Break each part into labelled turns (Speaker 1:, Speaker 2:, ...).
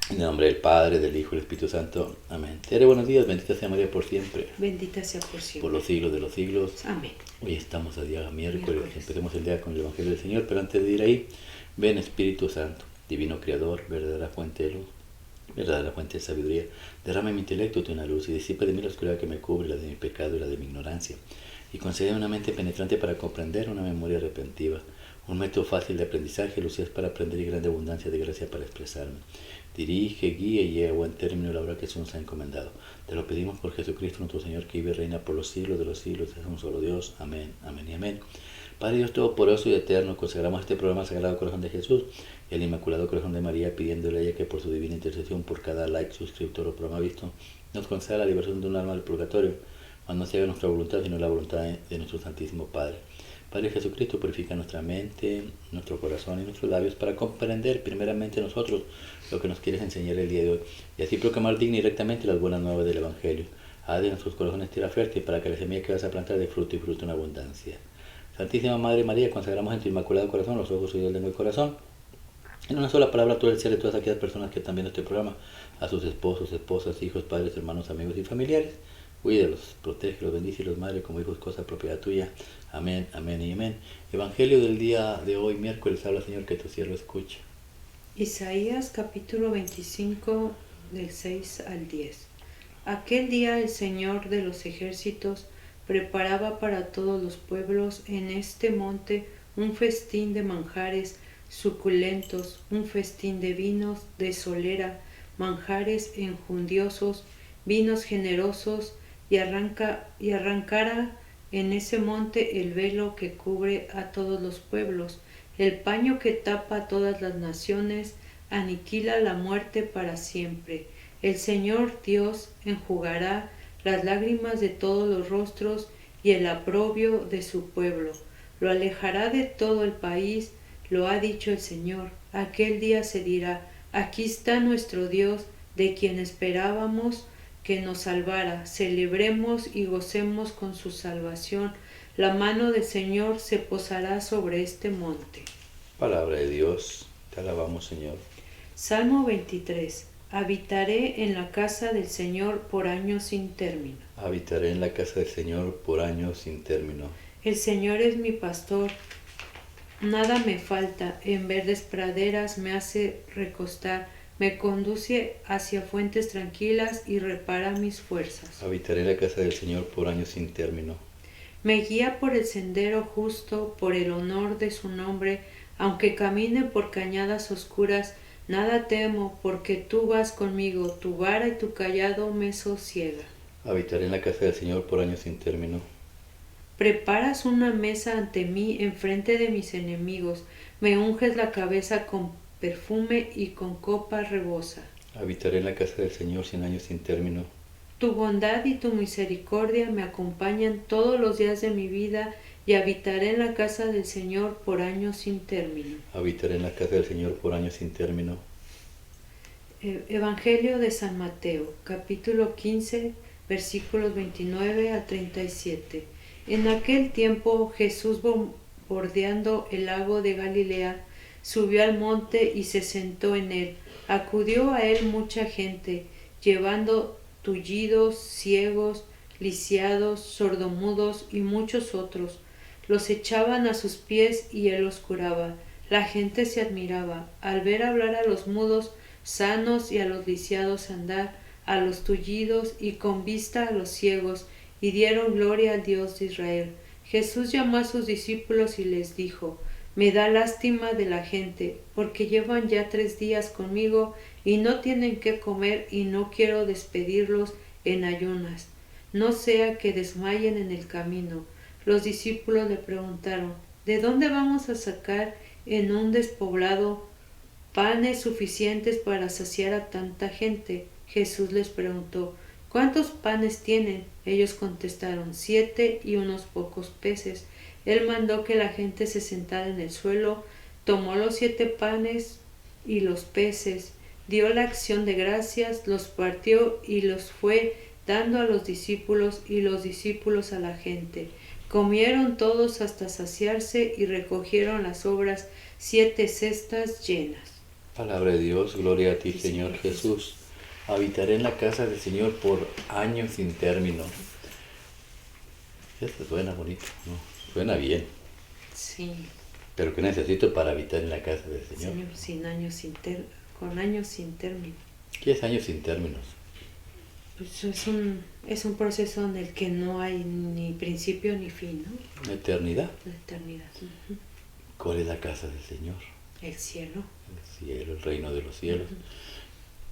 Speaker 1: En el nombre del Padre, del Hijo y del Espíritu Santo. Amén. Te daré buenos días, bendita sea María por siempre,
Speaker 2: Bendita sea por
Speaker 1: por
Speaker 2: siempre.
Speaker 1: los siglos de los siglos.
Speaker 2: Amén.
Speaker 1: Hoy estamos a día miércoles. Empecemos el día con el Evangelio del Señor, pero antes de ir ahí, ven Espíritu Santo, Divino Creador, verdadera fuente de luz, verdadera fuente de sabiduría. Derrama en mi intelecto tu una luz y disipa de mí la oscuridad que me cubre, la de mi pecado y la de mi ignorancia. Y concede una mente penetrante para comprender, una memoria retentiva, un método fácil de aprendizaje, lucidez para aprender y grande abundancia de gracia para expresarme. Dirige, guía y lleva a buen término la obra que se nos ha encomendado. Te lo pedimos por Jesucristo nuestro Señor, que vive y reina por los siglos de los siglos. Es un solo Dios. Amén, amén y amén. Padre Dios Todopoderoso y Eterno, consagramos este programa al Sagrado Corazón de Jesús y al Inmaculado Corazón de María, pidiéndole a ella que por su divina intercesión, por cada like, suscriptor o programa visto, nos conceda la liberación de un alma del purgatorio, mas no se haga nuestra voluntad, sino la voluntad de nuestro Santísimo Padre. Padre Jesucristo, purifica nuestra mente, nuestro corazón y nuestros labios para comprender primeramente nosotros lo que nos quieres enseñar el día de hoy y así proclamar digna y rectamente las buenas nuevas del Evangelio. Haz de nuestros corazones tierra fértil para que la semilla que vas a plantar dé fruto y fruto en abundancia. Santísima Madre María, consagramos en tu Inmaculado Corazón los ojos, oídos, lengua y corazón. En una sola palabra todo el ser de todas aquellas personas que están viendo este programa, a sus esposos, esposas, hijos, padres, hermanos, amigos y familiares. Cuídalos, protégelos, bendícelos, Madre, como hijos, cosa propiedad tuya. Amén, amén y amén. Evangelio del día de hoy, miércoles, habla Señor, que tu siervo escucha.
Speaker 2: Isaías capítulo 25 del 6 al 10. Aquel día el Señor de los ejércitos preparaba para todos los pueblos en este monte un festín de manjares suculentos, un festín de vinos de solera, manjares enjundiosos, vinos generosos, y arrancara en ese monte el velo que cubre a todos los pueblos, el paño que tapa a todas las naciones, aniquila la muerte para siempre. El Señor Dios enjugará las lágrimas de todos los rostros y el oprobio de su pueblo. Lo alejará de todo el país, lo ha dicho el Señor. Aquel día se dirá: aquí está nuestro Dios, de quien esperábamos que nos salvara. Celebremos y gocemos con su salvación. La mano del Señor se posará sobre este monte.
Speaker 1: Palabra de Dios, te alabamos, Señor.
Speaker 2: Salmo 23. Habitaré en la casa del Señor por años sin término.
Speaker 1: Habitaré en la casa del Señor por años sin término.
Speaker 2: El Señor es mi pastor, nada me falta. En verdes praderas me hace recostar, me conduce hacia fuentes tranquilas y repara mis fuerzas.
Speaker 1: Habitaré en la casa del Señor por años sin término.
Speaker 2: Me guía por el sendero justo, por el honor de su nombre. Aunque camine por cañadas oscuras, nada temo, porque tú vas conmigo, tu vara y tu cayado me sosiega.
Speaker 1: Habitaré en la casa del Señor por años sin término.
Speaker 2: Preparas una mesa ante mí enfrente de mis enemigos, me unges la cabeza con perfume y con copa rebosa.
Speaker 1: Habitaré en la casa del Señor 100 años sin término.
Speaker 2: Tu bondad y tu misericordia me acompañan todos los días de mi vida, y habitaré en la casa del Señor por años sin término.
Speaker 1: Habitaré en la casa del Señor por años sin término.
Speaker 2: Evangelio de San Mateo, capítulo 15, versículos 29 a 37. En aquel tiempo Jesús, bordeando el lago de Galilea, subió al monte y se sentó en él. Acudió a él mucha gente, llevando tullidos, ciegos, lisiados, sordomudos y muchos otros. Los echaban a sus pies y él los curaba. La gente se admiraba al ver hablar a los mudos sanos y a los lisiados andar, a los tullidos y con vista a los ciegos, y dieron gloria al Dios de Israel. Jesús llamó a sus discípulos y les dijo: me da lástima de la gente, porque llevan ya 3 días conmigo y no tienen qué comer, y no quiero despedirlos en ayunas, no sea que desmayen en el camino. Los discípulos le preguntaron: ¿de dónde vamos a sacar en un despoblado panes suficientes para saciar a tanta gente? Jesús les preguntó: ¿cuántos panes tienen? Ellos contestaron: 7 y unos pocos peces. Él mandó que la gente se sentara en el suelo, tomó los 7 panes y los peces, dio la acción de gracias, los partió y los fue dando a los discípulos, y los discípulos a la gente. Comieron todos hasta saciarse y recogieron las sobras 7 cestas llenas.
Speaker 1: Palabra de Dios, gloria a ti, Señor Jesús. Habitaré en la casa del Señor por años sin término. Esto suena bonito, ¿no? Suena bien.
Speaker 2: Sí.
Speaker 1: Pero ¿qué necesito para habitar en la casa del Señor?
Speaker 2: Señor, con años sin término.
Speaker 1: ¿Qué es años sin términos?
Speaker 2: Pues es un proceso en el que no hay ni principio ni fin, ¿no?
Speaker 1: La eternidad.
Speaker 2: La eternidad.
Speaker 1: ¿Cuál es la casa del Señor?
Speaker 2: El cielo.
Speaker 1: El cielo, el reino de los cielos.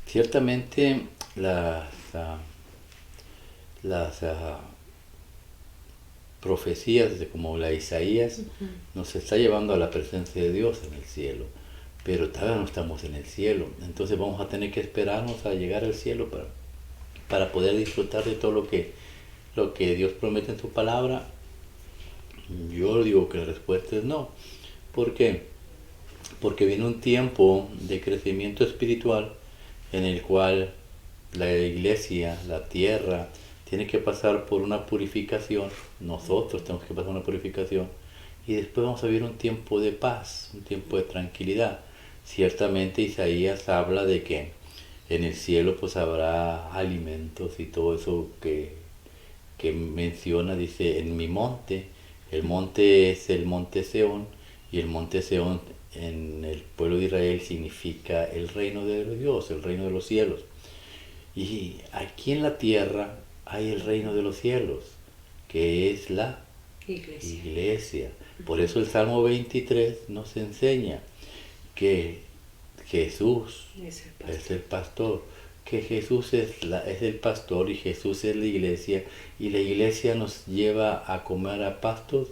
Speaker 1: Ciertamente las profecías como la Isaías nos está llevando a la presencia de Dios en el cielo, pero todavía no estamos en el cielo, entonces vamos a tener que esperarnos a llegar al cielo para poder disfrutar de todo lo que Dios promete en su palabra. Yo digo que la respuesta es no. ¿Por qué? Porque viene un tiempo de crecimiento espiritual en el cual la iglesia, la tierra, tiene que pasar por una purificación, nosotros tenemos que pasar una purificación, y después vamos a vivir un tiempo de paz, un tiempo de tranquilidad. Ciertamente Isaías habla de que en el cielo pues habrá alimentos y todo eso que menciona, dice, en mi monte. El monte es el monte Seón, y el monte Seón en el pueblo de Israel significa el reino de Dios, el reino de los cielos. Y aquí en la tierra hay el reino de los cielos, que es la iglesia. Por eso el Salmo 23 nos enseña que Jesús es el pastor, que Jesús es el pastor y Jesús es la iglesia, y la iglesia nos lleva a comer a pastos.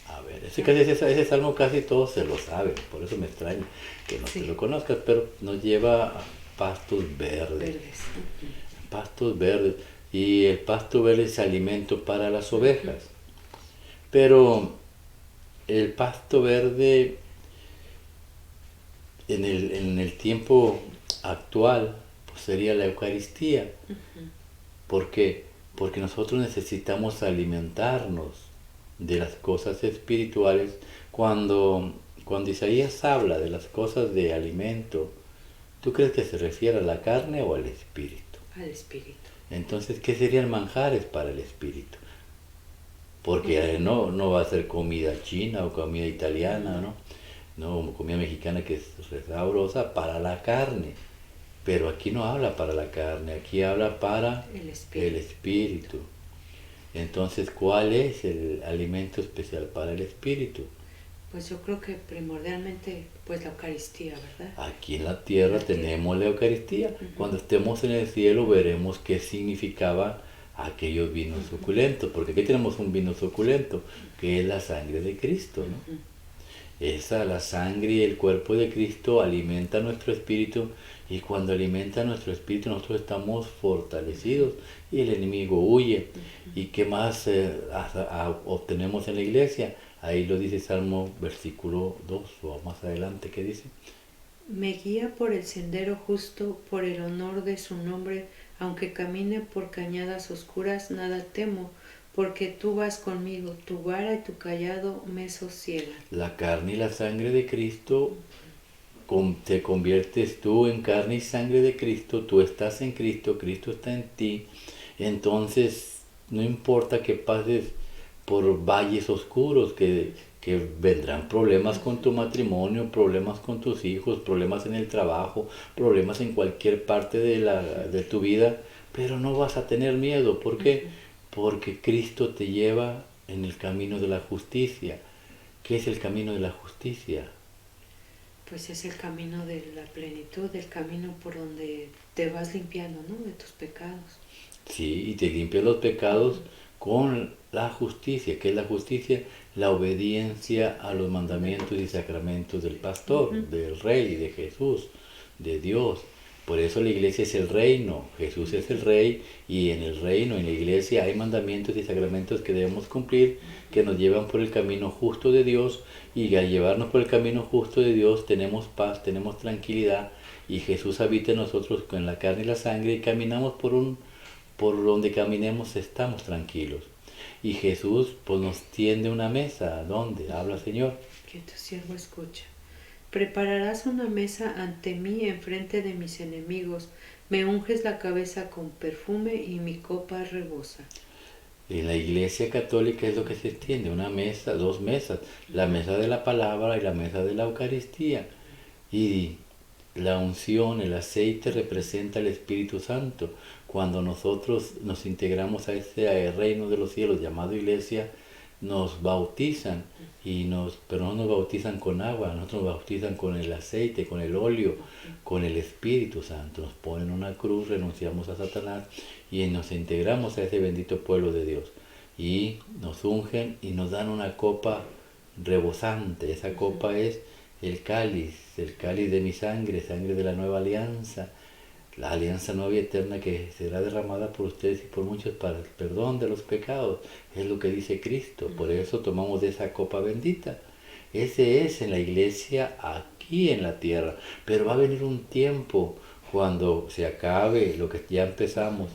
Speaker 1: A ver, ese salmo casi todos se lo saben, por eso me extraña que no se lo conozcas, pero nos lleva a pastos verdes. Pastos verdes. Y el pasto verde es alimento para las ovejas. Pero el pasto verde en el tiempo actual pues sería la Eucaristía. ¿Por qué? Porque nosotros necesitamos alimentarnos de las cosas espirituales. Cuando Isaías habla de las cosas de alimento, ¿tú crees que se refiere a la carne o al espíritu?
Speaker 2: Al espíritu.
Speaker 1: Entonces, ¿qué serían manjares para el espíritu? Porque no va a ser comida china o comida italiana, no comida mexicana que es sabrosa para la carne. Pero aquí no habla para la carne, aquí habla para el espíritu. Entonces, ¿cuál es el alimento especial para el espíritu?
Speaker 2: Pues yo creo que primordialmente pues la Eucaristía, ¿verdad?
Speaker 1: Aquí en la tierra tenemos la Eucaristía. Cuando estemos en el cielo veremos qué significaba aquellos vinos suculentos, porque aquí tenemos un vino suculento, que es la sangre de Cristo, ¿no? La sangre y el cuerpo de Cristo alimenta nuestro espíritu, y cuando alimenta nuestro espíritu nosotros estamos fortalecidos y el enemigo huye. ¿Y qué más obtenemos en la iglesia? Ahí lo dice Salmo versículo 2 o más adelante, ¿qué dice?
Speaker 2: Me guía por el sendero justo, por el honor de su nombre, aunque camine por cañadas oscuras, nada temo, porque tú vas conmigo, tu vara y tu callado me sosiegan. La
Speaker 1: carne y la sangre de Cristo, te conviertes tú en carne y sangre de Cristo, tú estás en Cristo, Cristo está en ti. Entonces no importa que pases por valles oscuros, que vendrán problemas con tu matrimonio, problemas con tus hijos, problemas en el trabajo, problemas en cualquier parte de tu vida, pero no vas a tener miedo. ¿Por qué? Porque Cristo te lleva en el camino de la justicia. ¿Qué es el camino de la justicia?
Speaker 2: Pues es el camino de la plenitud, el camino por donde te vas limpiando, ¿no? De tus pecados.
Speaker 1: Sí, y te limpias los pecados con la justicia. ¿Qué es la justicia? La obediencia a los mandamientos y sacramentos del pastor, del rey, de Jesús, de Dios. Por eso la iglesia es el reino, Jesús es el rey, y en el reino, en la iglesia, hay mandamientos y sacramentos que debemos cumplir, que nos llevan por el camino justo de Dios, y al llevarnos por el camino justo de Dios tenemos paz, tenemos tranquilidad, y Jesús habita en nosotros con la carne y la sangre, y caminamos por donde caminemos estamos tranquilos. Y Jesús pues nos tiende una mesa. ¿Dónde? Habla Señor.
Speaker 2: que tu siervo escucha. Prepararás una mesa ante mí enfrente de mis enemigos. Me unges la cabeza con perfume y mi copa rebosa.
Speaker 1: En la Iglesia Católica es lo que se extiende, una mesa, dos mesas, la mesa de la palabra y la mesa de la Eucaristía. Y la unción, el aceite representa el Espíritu Santo. Cuando nosotros nos integramos a ese reino de los cielos llamado Iglesia, nos bautizan, pero no nos bautizan con agua, nosotros nos bautizan con el aceite, con el óleo, con el Espíritu Santo. Nos ponen una cruz, renunciamos a Satanás y nos integramos a ese bendito pueblo de Dios. Y nos ungen y nos dan una copa rebosante. Esa copa es el cáliz de mi sangre, sangre de la nueva alianza, la alianza nueva y eterna que será derramada por ustedes y por muchos para el perdón de los pecados. Es lo que dice Cristo. Por eso tomamos de esa copa bendita. Ese es en la iglesia aquí en la tierra. Pero va a venir un tiempo cuando se acabe lo que ya empezamos,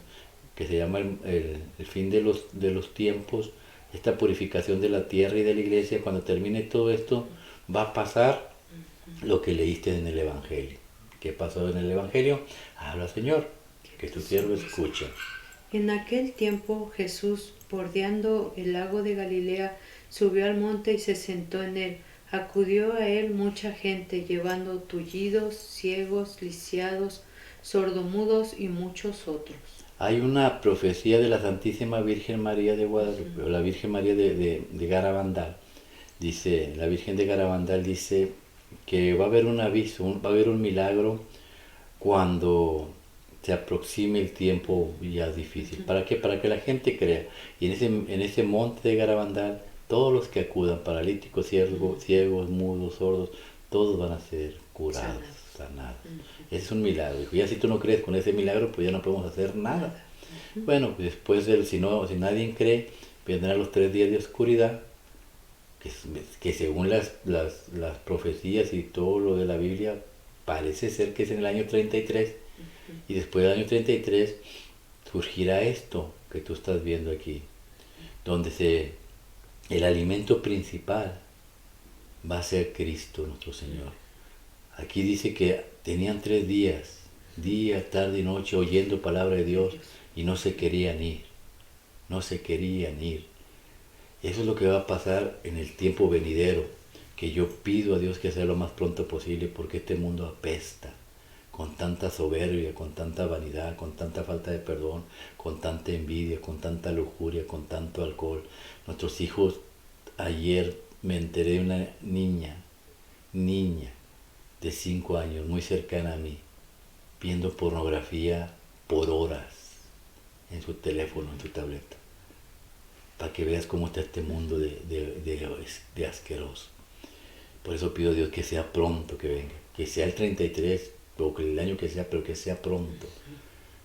Speaker 1: que se llama el fin de los tiempos, esta purificación de la tierra y de la iglesia. Cuando termine todo esto, va a pasar lo que leíste en el Evangelio. ¿Qué pasó en el Evangelio? Habla, Señor, que tu siervo escucha.
Speaker 2: En aquel tiempo Jesús, bordeando el lago de Galilea, subió al monte y se sentó en él. Acudió a él mucha gente, llevando tullidos, ciegos, lisiados, sordomudos y muchos otros.
Speaker 1: Hay una profecía de la Santísima Virgen María de Guadalupe, o la Virgen María de Garabandal. Dice, la Virgen de Garabandal dice que va a haber un aviso, va a haber un milagro cuando se aproxime el tiempo ya difícil. ¿Para qué? Para que la gente crea. Y en ese monte de Garabandal, todos los que acudan, paralíticos, ciegos, mudos, sordos, todos van a ser curados, sanados. Ese es un milagro. Ya si tú no crees con ese milagro, pues ya no podemos hacer nada. Bueno, pues después, si nadie cree, vendrán los 3 días de oscuridad, que según las profecías y todo lo de la Biblia, parece ser que es en el año 33, y después del año 33 surgirá esto que tú estás viendo aquí, donde el alimento principal va a ser Cristo nuestro Señor. Aquí dice que tenían 3 días, día, tarde y noche, oyendo palabra de Dios, y no se querían ir. Eso es lo que va a pasar en el tiempo venidero, que yo pido a Dios que sea lo más pronto posible, porque este mundo apesta con tanta soberbia, con tanta vanidad, con tanta falta de perdón, con tanta envidia, con tanta lujuria, con tanto alcohol. Nuestros hijos, ayer me enteré de una niña de 5 años, muy cercana a mí, viendo pornografía por horas en su teléfono, en su tableta, para que veas cómo está este mundo de asqueroso. Por eso pido a Dios que sea pronto que venga, que sea el 33 o que el año que sea, pero que sea pronto,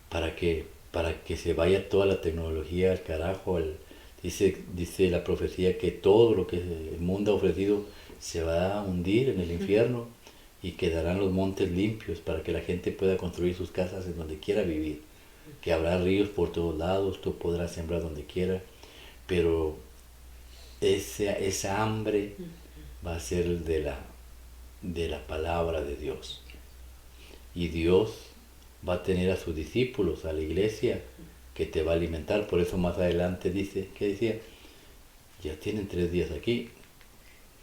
Speaker 1: para que se vaya toda la tecnología al carajo. Dice la profecía que todo lo que el mundo ha ofrecido se va a hundir en el infierno y quedarán los montes limpios para que la gente pueda construir sus casas en donde quiera vivir, que habrá ríos por todos lados, tú podrás sembrar donde quieras, pero esa hambre va a ser de la palabra de Dios. Y Dios va a tener a sus discípulos, a la iglesia, que te va a alimentar. Por eso más adelante dice, ¿qué decía? Ya tienen 3 días aquí.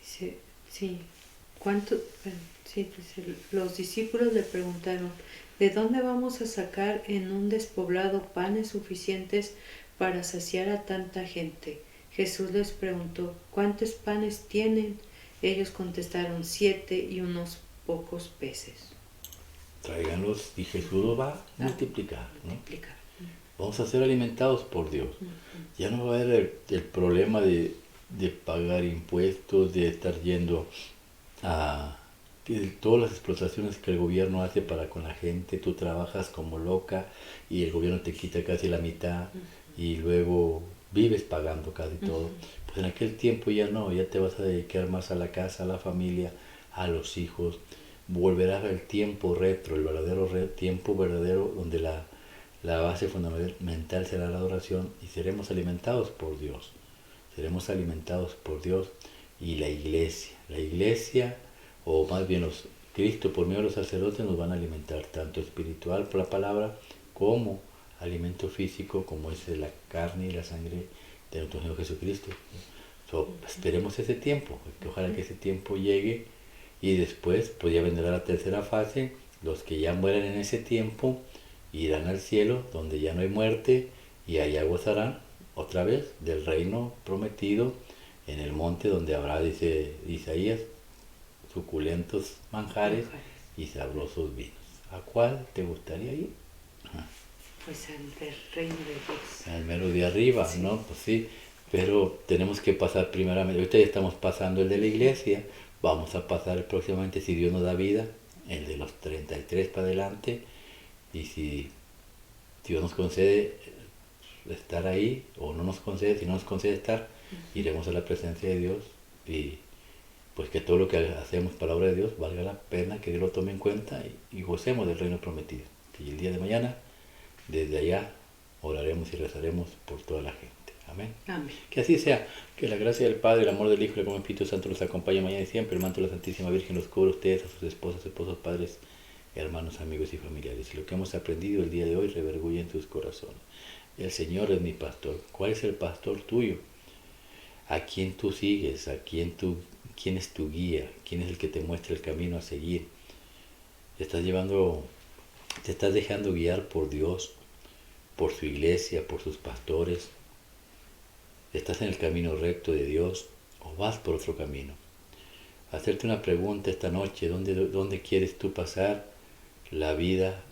Speaker 2: Sí. ¿Cuánto? Sí, los discípulos le preguntaron, ¿de dónde vamos a sacar en un despoblado panes suficientes para saciar a tanta gente? Jesús les preguntó, ¿cuántos panes tienen? Ellos contestaron, 7 y unos pocos peces.
Speaker 1: Tráiganlos y Jesús los va a multiplicar, ¿no? Vamos a ser alimentados por Dios. Ya no va a haber el problema de pagar impuestos, de estar yendo a todas las explotaciones que el gobierno hace para con la gente. Tú trabajas como loca y el gobierno te quita casi la mitad y luego vives pagando casi todo. Pues en aquel tiempo ya no, ya te vas a dedicar más a la casa, a la familia, a los hijos. Volverás al tiempo retro, el verdadero tiempo verdadero, donde la base fundamental será la adoración, y seremos alimentados por Dios. y la iglesia. La iglesia, o más bien Cristo por medio de los sacerdotes nos van a alimentar tanto espiritual por la palabra como alimento físico, como es la carne y la sangre de nuestro Señor Jesucristo. Esperemos ese tiempo, que ojalá que ese tiempo llegue y después pues ya vendrá la tercera fase. Los que ya mueran en ese tiempo irán al cielo donde ya no hay muerte y allá gozarán otra vez del reino prometido en el monte donde habrá, dice Isaías, suculentos manjares y sabrosos vinos. ¿A cuál te gustaría ir?
Speaker 2: Pues al del reino de Dios.
Speaker 1: Al mero de arriba, sí. ¿No? Pues sí, pero tenemos que pasar primeramente, ahorita ya estamos pasando el de la iglesia, vamos a pasar próximamente, si Dios nos da vida, el de los 33 para adelante, y si Dios nos concede estar ahí, o no nos concede, si no nos concede estar, iremos a la presencia de Dios, y pues que todo lo que hacemos para la obra de Dios valga la pena, que Dios lo tome en cuenta y gocemos del reino prometido. Y el día de mañana, desde allá, oraremos y rezaremos por toda la gente. Amén.
Speaker 2: Amén.
Speaker 1: Que así sea, que la gracia del Padre, el amor del Hijo y el amor del Espíritu Santo los acompañe mañana y siempre. El manto de la Santísima Virgen los cubra a ustedes, a sus esposas, esposos, padres, hermanos, amigos y familiares. Y lo que hemos aprendido el día de hoy revergulle en tus corazones. El Señor es mi pastor. ¿Cuál es el pastor tuyo? ¿A quién tú sigues? ¿Quién es tu guía? ¿Quién es el que te muestra el camino a seguir? Te estás dejando guiar por Dios, por su iglesia, por sus pastores. ¿Estás en el camino recto de Dios o vas por otro camino? Hacerte una pregunta esta noche: ¿dónde quieres tú pasar la vida,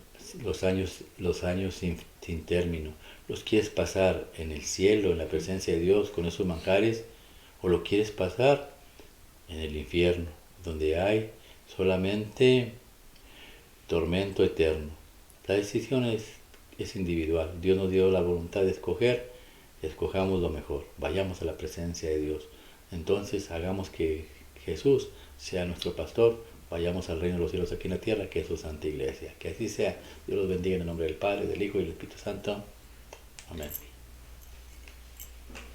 Speaker 1: los años sin término? ¿Los quieres pasar en el cielo, en la presencia de Dios, con esos manjares? ¿O lo quieres pasar en el infierno, donde hay solamente tormento eterno? La decisión es individual. Dios nos dio la voluntad de escoger. Escojamos lo mejor, vayamos a la presencia de Dios. Entonces hagamos que Jesús sea nuestro pastor, vayamos al reino de los cielos aquí en la tierra, que es su santa iglesia. Que así sea. Dios los bendiga en el nombre del Padre, del Hijo y del Espíritu Santo. Amén.